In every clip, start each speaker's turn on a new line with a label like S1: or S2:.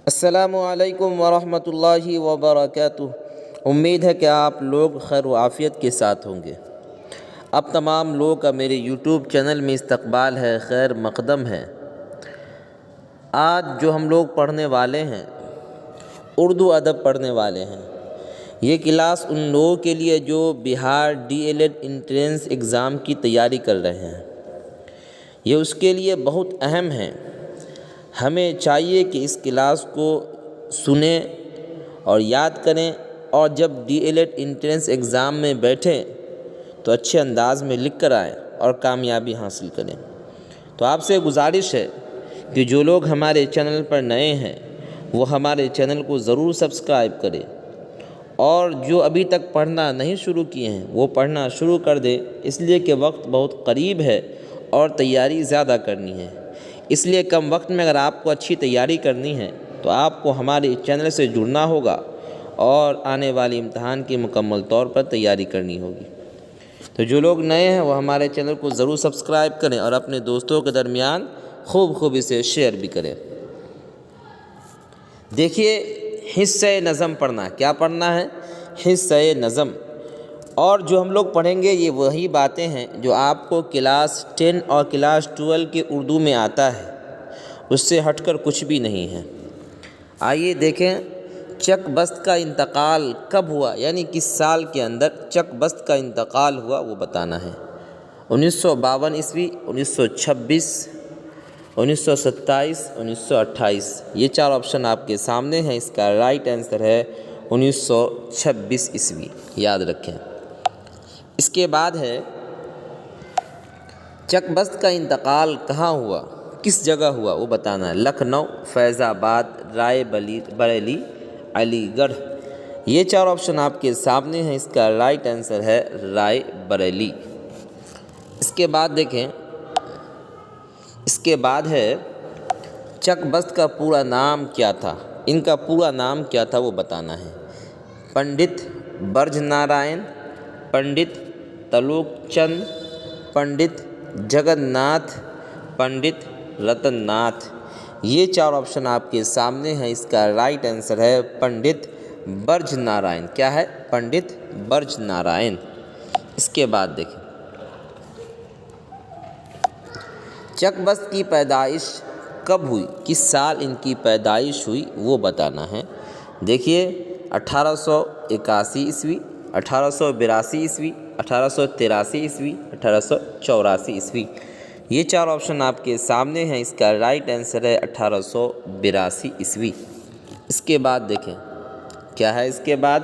S1: السلام علیکم ورحمۃ اللہ وبرکاتہ۔ امید ہے کہ آپ لوگ خیر و عافیت کے ساتھ ہوں گے۔ اب تمام لوگ کا میرے یوٹیوب چینل میں استقبال ہے، خیر مقدم ہے۔ آج جو ہم لوگ پڑھنے والے ہیں، اردو ادب پڑھنے والے ہیں۔ یہ کلاس ان لوگوں کے لیے جو بہار DL ED انٹرنس ایگزام کی تیاری کر رہے ہیں، یہ اس کے لیے بہت اہم ہے۔ ہمیں چاہیے کہ اس کلاس کو سنیں اور یاد کریں، اور جب DL ED انٹرنس ایگزام میں بیٹھیں تو اچھے انداز میں لکھ کر آئیں اور کامیابی حاصل کریں۔ تو آپ سے گزارش ہے کہ جو لوگ ہمارے چینل پر نئے ہیں وہ ہمارے چینل کو ضرور سبسکرائب کریں، اور جو ابھی تک پڑھنا نہیں شروع کیے ہیں وہ پڑھنا شروع کر دیں، اس لیے کہ وقت بہت قریب ہے اور تیاری زیادہ کرنی ہے۔ اس لیے کم وقت میں اگر آپ کو اچھی تیاری کرنی ہے تو آپ کو ہمارے چینل سے جڑنا ہوگا اور آنے والی امتحان کی مکمل طور پر تیاری کرنی ہوگی۔ تو جو لوگ نئے ہیں وہ ہمارے چینل کو ضرور سبسکرائب کریں اور اپنے دوستوں کے درمیان خوب اسے شیئر بھی کریں۔ دیکھیے، حصہ نظم پڑھنا، کیا پڑھنا ہے؟ حصہ نظم۔ اور جو ہم لوگ پڑھیں گے یہ وہی باتیں ہیں جو آپ کو کلاس 10 اور کلاس 12 کے اردو میں آتا ہے، اس سے ہٹ کر کچھ بھی نہیں ہے۔ آئیے دیکھیں، چک بست کا انتقال کب ہوا، یعنی کس سال کے اندر چک بست کا انتقال ہوا وہ بتانا ہے۔ 1952 عیسوی، 1926، 1927، 1928۔ یہ چار آپشن آپ کے سامنے ہیں۔ اس کا رائٹ آنسر ہے 1926 عیسوی، یاد رکھیں۔ اس کے بعد ہے چک بست کا انتقال کہاں ہوا، کس جگہ ہوا وہ بتانا ہے۔ لکھنؤ، فیض آباد، رائے بریلی، علی گڑھ۔ یہ چار آپشن آپ کے سامنے ہیں۔ اس کا رائٹ آنسر ہے رائے بریلی۔ اس کے بعد دیکھیں، اس کے بعد ہے چک بست کا پورا نام کیا تھا، ان کا پورا نام کیا تھا وہ بتانا ہے۔ پنڈت برج نارائن، پنڈت تلوک چند، پنڈت جگن ناتھ، پنڈت رتن ناتھ۔ یہ چار آپشن آپ کے سامنے ہیں۔ اس کا رائٹ آنسر ہے پنڈت برج نارائن۔ کیا ہے؟ پنڈت برج نارائن۔ اس کے بعد دیکھیں، چک بست کی پیدائش کب ہوئی، کس سال ان کی پیدائش ہوئی وہ بتانا ہے۔ دیکھیے، 1881 عیسوی، 1882 عیسوی، 1883 عیسوی، 1884 عیسوی۔ یہ چار آپشن آپ کے سامنے ہیں۔ اس کا رائٹ آنسر ہے 1882 عیسوی۔ اس کے بعد دیکھیں، کیا ہے اس کے بعد؟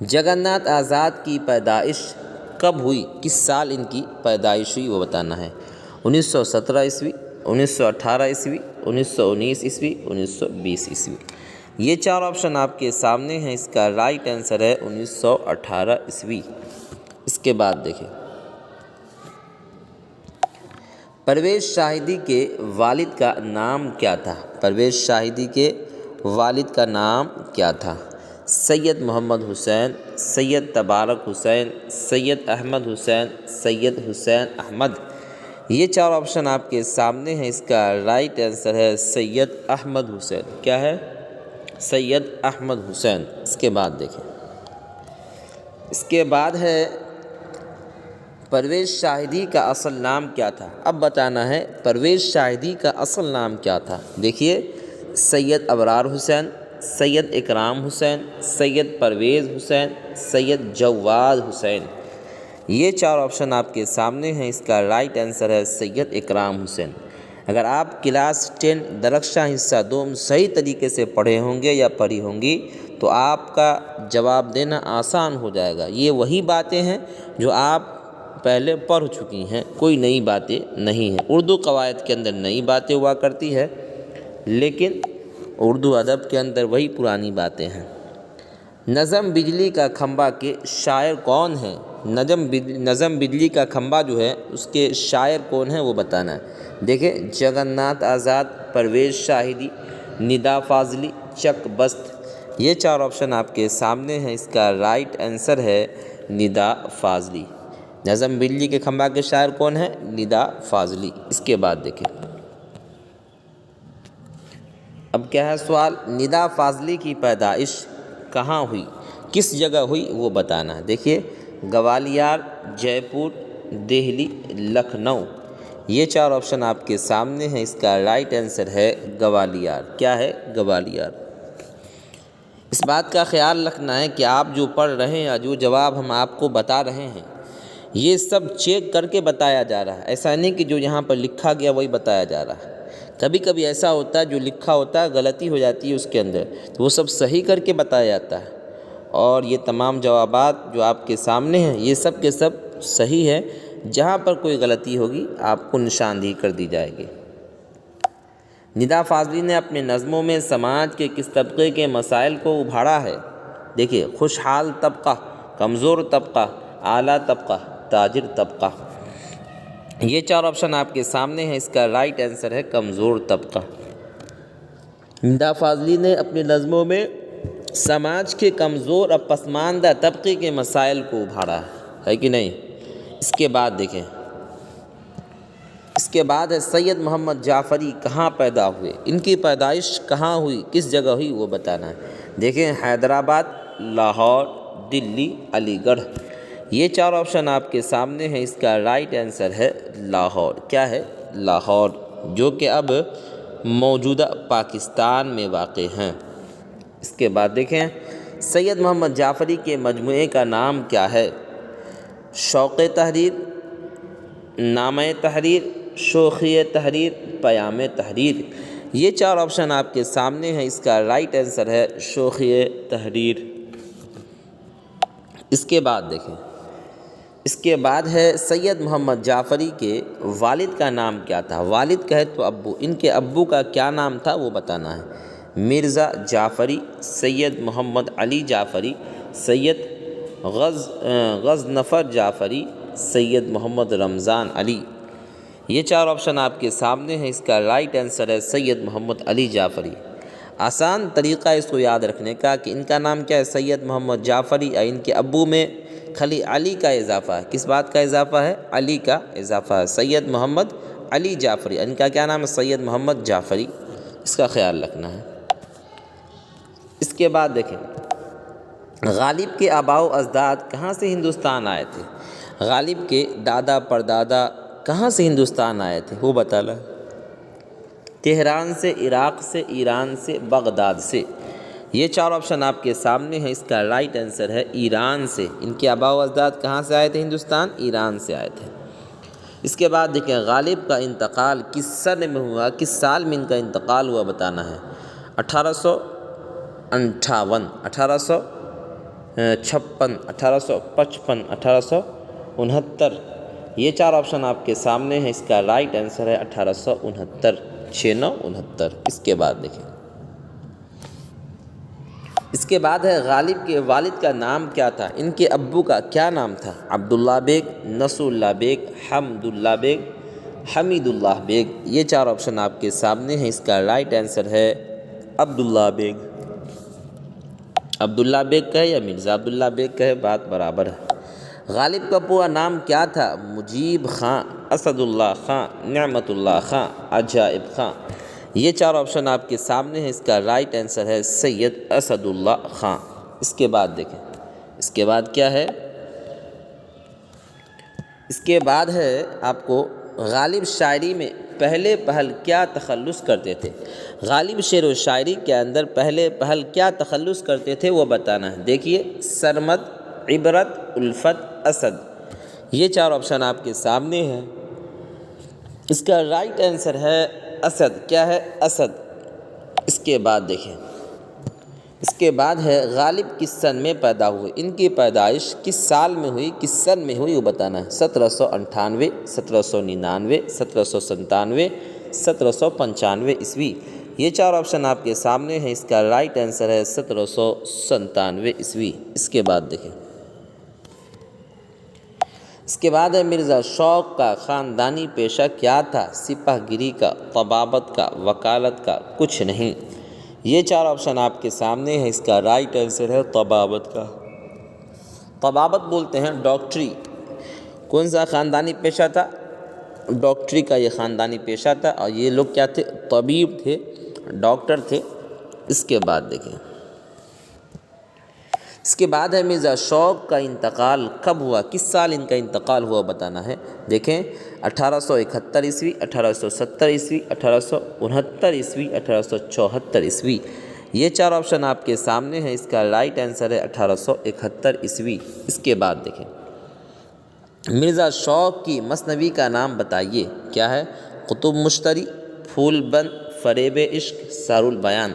S1: جگن ناتھ آزاد کی پیدائش کب ہوئی، کس سال ان کی پیدائش ہوئی وہ بتانا ہے۔ 1917 عیسوی، 1918 عیسوی، 1919 عیسوی، 1920 عیسوی۔ یہ چار آپشن آپ کے سامنے ہیں۔ اس کا رائٹ آنسر ہے 1918 عیسوی۔ اس کے بعد دیکھیں، پرویز شاہدی کے والد کا نام کیا تھا؟ پرویز شاہدی کے والد کا نام کیا تھا؟ سید محمد حسین، سید تبارک حسین، سید احمد حسین، سید حسین احمد۔ یہ چار آپشن آپ کے سامنے ہیں۔ اس کا رائٹ آنسر ہے سید احمد حسین۔ کیا ہے؟ سید احمد حسین۔ اس کے بعد دیکھیں، اس کے بعد ہے پرویز شاہدی کا اصل نام کیا تھا؟ اب بتانا ہے پرویز شاہدی کا اصل نام کیا تھا۔ دیکھیے، سید ابرار حسین، سید اکرام حسین، سید پرویز حسین، سید جواد حسین۔ یہ چار آپشن آپ کے سامنے ہیں۔ اس کا رائٹ آنسر ہے سید اکرام حسین۔ اگر آپ کلاس 10 درخشاں حصہ 2 صحیح طریقے سے پڑھے ہوں گے یا پڑھی ہوں گی تو آپ کا جواب دینا آسان ہو جائے گا۔ یہ وہی باتیں ہیں جو آپ پہلے پڑھ چکی ہیں، کوئی نئی باتیں نہیں ہیں۔ اردو قواعد کے اندر نئی باتیں ہوا کرتی ہے، لیکن اردو ادب کے اندر وہی پرانی باتیں ہیں۔ نظم بجلی کا کھمبا کے شاعر کون ہیں؟ نظم بجلی کا کھمبا جو ہے اس کے شاعر کون ہیں وہ بتانا ہے۔ دیکھیں، جگن ناتھ آزاد، پرویز شاہدی، ندا فاضلی، چک بست۔ یہ چار آپشن آپ کے سامنے ہیں۔ اس کا رائٹ آنسر ہے ندا فاضلی۔ نظم بجلی کے کھمبا کے شاعر کون ہیں؟ ندا فاضلی۔ اس کے بعد دیکھیں، اب کیا ہے سوال؟ ندا فاضلی کی پیدائش کہاں ہوئی، کس جگہ ہوئی وہ بتانا ہے۔ دیکھیے گوالیار، جے پور، دہلی، لکھنؤ، یہ 4 آپشن آپ کے سامنے ہیں۔ اس کا رائٹ آنسر ہے گوالیار۔ کیا ہے؟ گوالیار۔ اس بات کا خیال رکھنا ہے کہ آپ جو پڑھ رہے ہیں یا جو جواب ہم آپ کو بتا رہے ہیں یہ سب چیک کر کے بتایا جا رہا ہے، ایسا نہیں کہ جو یہاں پر لکھا گیا وہی بتایا جا رہا ہے۔ کبھی کبھی ایسا ہوتا ہے جو لکھا ہوتا ہے غلطی ہو جاتی ہے اس کے اندر، تو وہ سب صحیح کر کے بتایا جاتا ہے۔ اور یہ تمام جوابات جو آپ کے سامنے ہیں یہ سب کے سب صحیح ہے، جہاں پر کوئی غلطی ہوگی آپ کو نشاندہی کر دی جائے گی۔ ندا فاضلی نے اپنے نظموں میں سماج کے کس طبقے کے مسائل کو ابھارا ہے؟ دیکھیے خوشحال طبقہ، کمزور طبقہ، اعلیٰ طبقہ، تاجر طبقہ، یہ 4 آپشن آپ کے سامنے ہیں۔ اس کا رائٹ آنسر ہے کمزور طبقہ۔ ندا فاضلی نے اپنے نظموں میں سماج کے کمزور اور پسماندہ طبقے کے مسائل کو ابھارا ہے کہ نہیں؟ اس کے بعد دیکھیں، اس کے بعد ہے سید محمد جعفری کہاں پیدا ہوئے، ان کی پیدائش کہاں ہوئی، کس جگہ ہوئی وہ بتانا ہے۔ دیکھیں حیدرآباد، لاہور، دلی، علی گڑھ، یہ 4 آپشن آپ کے سامنے ہیں۔ اس کا رائٹ آنسر ہے لاہور۔ کیا ہے؟ لاہور، جو کہ اب موجودہ پاکستان میں واقع ہیں۔ اس کے بعد دیکھیں سید محمد جعفری کے مجموعے کا نام کیا ہے؟ شوق تحریر، نامہ تحریر، شوخی تحریر، پیام تحریر، یہ 4 آپشن آپ کے سامنے ہیں۔ اس کا رائٹ آنسر ہے شوخی تحریر۔ اس کے بعد دیکھیں، اس کے بعد ہے سید محمد جعفری کے والد کا نام کیا تھا؟ والد کہے تو ابو، ان کے ابو کا کیا نام تھا وہ بتانا ہے۔ مرزا جعفری، سید محمد علی جعفری، سید غضنفر جعفری، سید محمد رمضان علی، یہ 4 آپشن آپ کے سامنے ہیں۔ اس کا رائٹ آنسر ہے سید محمد علی جعفری۔ آسان طریقہ اس کو یاد رکھنے کا کہ ان کا نام کیا ہے؟ سید محمد جعفری، اور ان کے ابو میں خالی علی کا اضافہ ہے۔ کس بات کا اضافہ ہے؟ علی کا اضافہ ہے۔ سید محمد علی جعفری، ان کا کیا نام ہے؟ سید محمد جعفری، اس کا خیال رکھنا ہے۔ اس کے بعد دیکھیں غالب کے آباء و اجداد کہاں سے ہندوستان آئے تھے؟ غالب کے دادا پردادا کہاں سے ہندوستان آئے تھے وہ بتانا ہے۔ تہران سے، عراق سے، ایران سے، بغداد سے، یہ 4 آپشن آپ کے سامنے ہیں۔ اس کا رائٹ آنسر ہے ایران سے۔ ان کے آباء و اجداد کہاں سے آئے تھے ہندوستان؟ ایران سے آئے تھے۔ اس کے بعد دیکھیں غالب کا انتقال کس سن میں ہوا، کس سال میں ان کا انتقال ہوا بتانا ہے۔ 1858، 1856، 1855، 1869، یہ 4 آپشن آپ کے سامنے ہیں۔ اس کا رائٹ آنسر ہے 1869، 69، اس کے بعد دیکھیں، اس کے بعد ہے غالب کے والد کا نام کیا تھا؟ ان کے ابو کا کیا نام تھا؟ عبداللہ بیگ، نصر اللہ بیگ، حمد اللہ بیگ، حمید اللہ بیگ، یہ 4 آپشن آپ کے سامنے ہیں۔ اس کا رائٹ آنسر ہے عبداللہ بیگ۔ عبداللہ بیگ کہے یا مرزا عبداللہ بیگ کہے بات برابر ہے۔ غالب کا پورا نام کیا تھا؟ مجیب خان، اسد اللہ خان، نعمت اللہ خان، عجائب خان، یہ 4 آپشن آپ کے سامنے ہیں۔ اس کا رائٹ آنسر ہے سید اسد اللہ خان۔ اس کے بعد دیکھیں، اس کے بعد کیا ہے؟ اس کے بعد ہے آپ کو غالب شاعری میں پہلے پہل کیا تخلص کرتے تھے؟ غالب شعر و شاعری کے اندر پہلے پہل کیا تخلص کرتے تھے وہ بتانا ہے۔ دیکھیے سرمد، عبرت، الفت، اسد، یہ 4 آپشن آپ کے سامنے ہیں۔ اس کا رائٹ آنسر ہے اسد۔ کیا ہے؟ اسد۔ اس کے بعد دیکھیں، اس کے بعد ہے غالب کس سن میں پیدا ہوئے؟ ان کی پیدائش کس سال میں ہوئی، کس سن میں ہوئی وہ بتانا ہے۔ 1798، 1799، 1797، 1795 عیسوی، یہ 4 آپشن آپ کے سامنے ہیں۔ اس کا رائٹ آنسر ہے 1797 عیسوی۔ اس کے بعد دیکھیں، اس کے بعد ہے مرزا شوق کا خاندانی پیشہ کیا تھا؟ سپاہ گیری کا، طبابت کا، وکالت کا، کچھ نہیں، یہ 4 آپشن آپ کے سامنے ہیں۔ اس کا رائٹ آنسر ہے طبابت کا۔ طبابت بولتے ہیں ڈاکٹری۔ کون سا خاندانی پیشہ تھا؟ ڈاکٹری کا یہ خاندانی پیشہ تھا، اور یہ لوگ کیا تھے؟ طبیب تھے، ڈاکٹر تھے۔ اس کے بعد دیکھیں، اس کے بعد ہے مرزا شوق کا انتقال کب ہوا، کس سال ان کا انتقال ہوا بتانا ہے۔ دیکھیں 1871 عیسوی، 1870 عیسوی، 1869 عیسوی، 1874 عیسوی۔ یہ چار آپشن آپ کے سامنے ہیں، اس کا رائٹ آنسر ہے 1871 عیسوی۔ اس کے بعد دیکھیں، مرزا شوق کی مثنوی کا نام بتائیے، کیا ہے؟ قطب مشتری، پھول بند، فریب عشق، سار البیان۔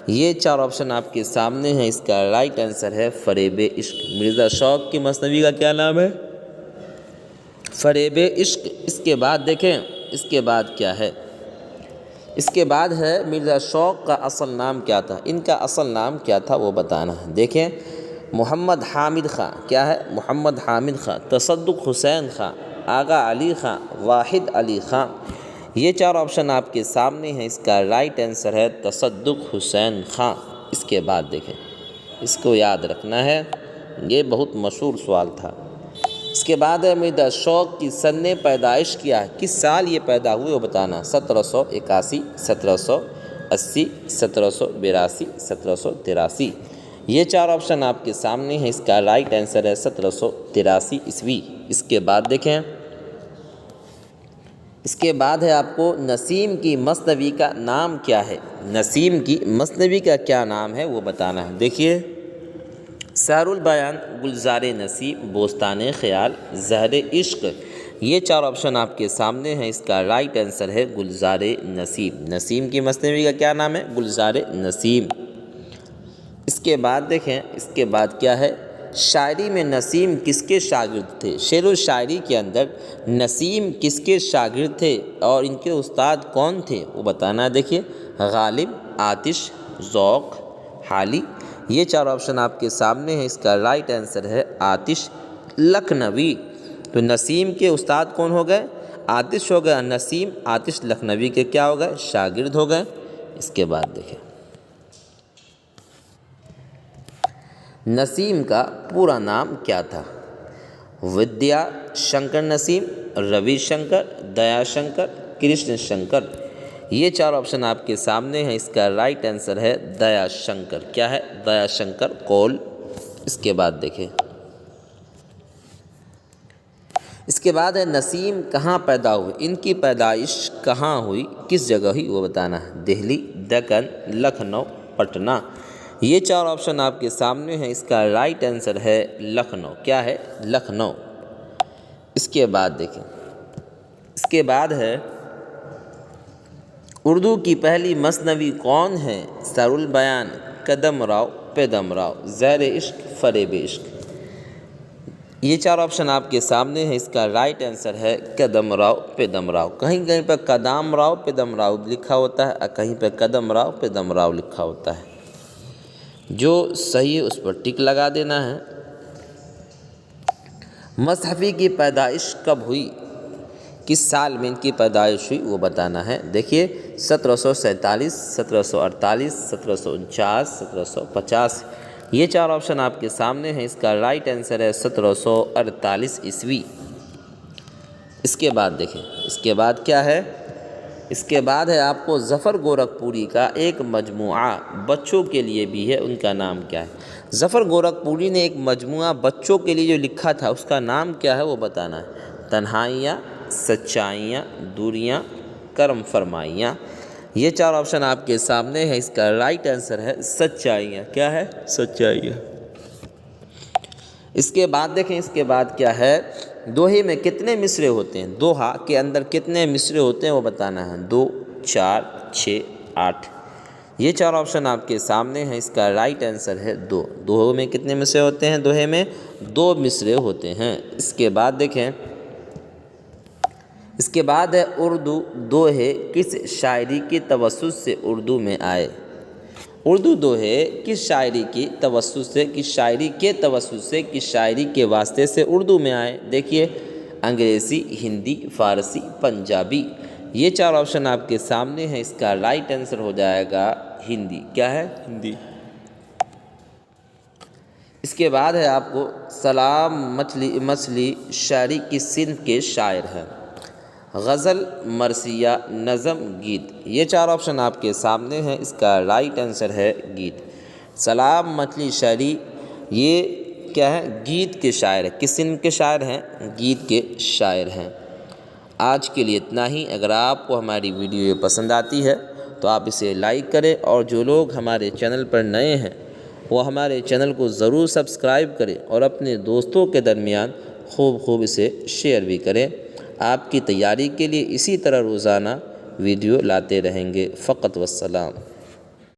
S1: یہ چار آپشن آپ کے سامنے ہیں، اس کا رائٹ آنسر ہے فریب عشق۔ مرزا شوق کی مثنوی کا کیا نام ہے؟ فریب عشق۔ اس کے بعد دیکھیں، اس کے بعد کیا ہے؟ اس کے بعد ہے مرزا شوق کا اصل نام کیا تھا، ان کا اصل نام کیا تھا وہ بتانا ہے۔ دیکھیں محمد حامد خاں، کیا ہے؟ محمد حامد خاں، تصدق حسین خاں، آغا علی خاں، واحد علی خاں۔ یہ چار آپشن آپ کے سامنے ہیں، اس کا رائٹ آنسر ہے تصدق حسین خاں۔ اس کے بعد دیکھیں، اس کو یاد رکھنا ہے، یہ بہت مشہور سوال تھا۔ اس کے بعد ہے مرزا شوق کی سن پیدائش کیا ہے، کس سال یہ پیدا ہوئے وہ بتانا۔ 1781، 1780، 1782، 1783۔ یہ چار آپشن آپ کے سامنے ہیں، اس کا رائٹ آنسر ہے 1783 عیسوی۔ اس کے بعد دیکھیں، اس کے بعد ہے آپ کو نسیم کی مثنوی کا نام کیا ہے، نسیم کی مثنوی کا کیا نام ہے وہ بتانا ہے۔ دیکھیے سحر البیان، گلزار نسیم، بوستان خیال، زہر عشق۔ یہ چار آپشن آپ کے سامنے ہیں، اس کا رائٹ آنسر ہے گلزار نسیم۔ نسیم کی مثنوی کا کیا نام ہے؟ گلزار نسیم۔ اس کے بعد دیکھیں، اس کے بعد کیا ہے؟ شاعری میں نسیم کس کے شاگرد تھے، شعر و شاعری کے اندر نسیم کس کے شاگرد تھے اور ان کے استاد کون تھے وہ بتانا ہے۔ دیکھیے غالب، آتش، ذوق، حالی۔ یہ چار آپشن آپ کے سامنے ہیں، اس کا رائٹ آنسر ہے آتش لکھنوی۔ تو نسیم کے استاد کون ہو گئے؟ آتش ہو گئے، نسیم آتش لکھنوی کے کیا ہو گئے؟ شاگرد ہو گئے۔ اس کے بعد دیکھیں، نسیم کا پورا نام کیا تھا؟ ودیا شنکر نسیم، روی شنکر، دیا شنکر، کرشن شنکر۔ یہ چار آپشن آپ کے سامنے ہیں، اس کا رائٹ آنسر ہے دیا شنکر۔ کیا ہے؟ دیا شنکر کول۔ اس کے بعد دیکھیں، اس کے بعد ہے نسیم کہاں پیدا ہوئے، ان کی پیدائش کہاں ہوئی، کس جگہ ہوئی وہ بتانا ہے۔ دہلی، دکن، لکھنؤ، پٹنہ۔ یہ چار آپشن آپ کے سامنے ہیں، اس کا رائٹ آنسر ہے لکھنؤ۔ کیا ہے؟ لکھنؤ۔ اس کے بعد دیکھیں، اس کے بعد ہے اردو کی پہلی مثنوی کون ہے؟ سر البیان، قدم راؤ، پیدم راؤ، زہر عشق، فریب عشق۔ یہ چار آپشن آپ کے سامنے ہیں، اس کا رائٹ آنسر ہے قدم راؤ، پیدم راؤ۔ کہیں کہیں پہ قدام راؤ، پیدم راؤ لکھا ہوتا ہے، اور کہیں پہ قدم راؤ، پیدم راؤ لکھا ہوتا ہے۔ جو صحیح ہے اس پر ٹک لگا دینا ہے۔ مصحفی کی پیدائش کب ہوئی، کس سال میں ان کی پیدائش ہوئی وہ بتانا ہے۔ دیکھیے 1747، 1748، 1749، 1750۔ یہ چار آپشن آپ کے سامنے ہیں، اس کا رائٹ آنسر ہے 1748 عیسوی۔ اس کے بعد دیکھیں، اس کے بعد کیا ہے؟ اس کے بعد ہے آپ کو ظفر گورکھپوری کا ایک مجموعہ بچوں کے لیے بھی ہے، ان کا نام کیا ہے؟ ظفر گورکھپوری نے ایک مجموعہ بچوں کے لیے جو لکھا تھا، اس کا نام کیا ہے وہ بتانا ہے۔ تنہائیاں، سچائیاں، دوریاں، کرم فرمائیاں۔ یہ چار آپشن آپ کے سامنے ہیں، اس کا رائٹ آنسر ہے سچائیاں۔ کیا ہے؟ سچائیاں۔ اس کے بعد دیکھیں، اس کے بعد کیا ہے؟ دوہے میں کتنے مصرے ہوتے ہیں، دوہا کے اندر کتنے مصرے ہوتے ہیں وہ بتانا ہے۔ 2، 4، 6، 8۔ یہ چار آپشن آپ کے سامنے ہیں، اس کا رائٹ آنسر ہے 2۔ دوہے میں کتنے مصرے ہوتے ہیں؟ دوہے میں 2 مصرے ہوتے ہیں۔ اس کے بعد دیکھیں، اس کے بعد ہے اردو دوہے کس شاعری کی توسط سے اردو میں آئے؟ اردو دوہے کس شاعری کی توسط سے، کس شاعری کے توسط سے، کس شاعری کے واسطے سے اردو میں آئے؟ دیکھیے انگریزی، ہندی، فارسی، پنجابی۔ یہ چار آپشن آپ کے سامنے ہیں، اس کا رائٹ آنسر ہو جائے گا ہندی۔ کیا ہے؟ ہندی۔ اس کے بعد ہے آپ کو سلام مچھلی شاعری کی صنف کے شاعر ہیں۔ غزل، مرثیہ، نظم، گیت، یہ 4 آپشن آپ کے سامنے ہیں۔ اس کا رائٹ آنسر ہے گیت۔ سلام مچھلی شاعری یہ کیا ہے؟ گیت کے شاعر ہے۔ کس سن کے شاعر ہیں؟ گیت کے شاعر ہیں۔ آج کے لیے اتنا ہی۔ اگر آپ کو ہماری ویڈیو یہ پسند آتی ہے تو آپ اسے لائک کریں، اور جو لوگ ہمارے چینل پر نئے ہیں وہ ہمارے چینل کو ضرور سبسکرائب کریں، اور اپنے دوستوں کے درمیان خوب اسے شیئر بھی کریں۔ آپ کی تیاری کے لیے اسی طرح روزانہ ویڈیو لاتے رہیں گے۔ فقط والسلام۔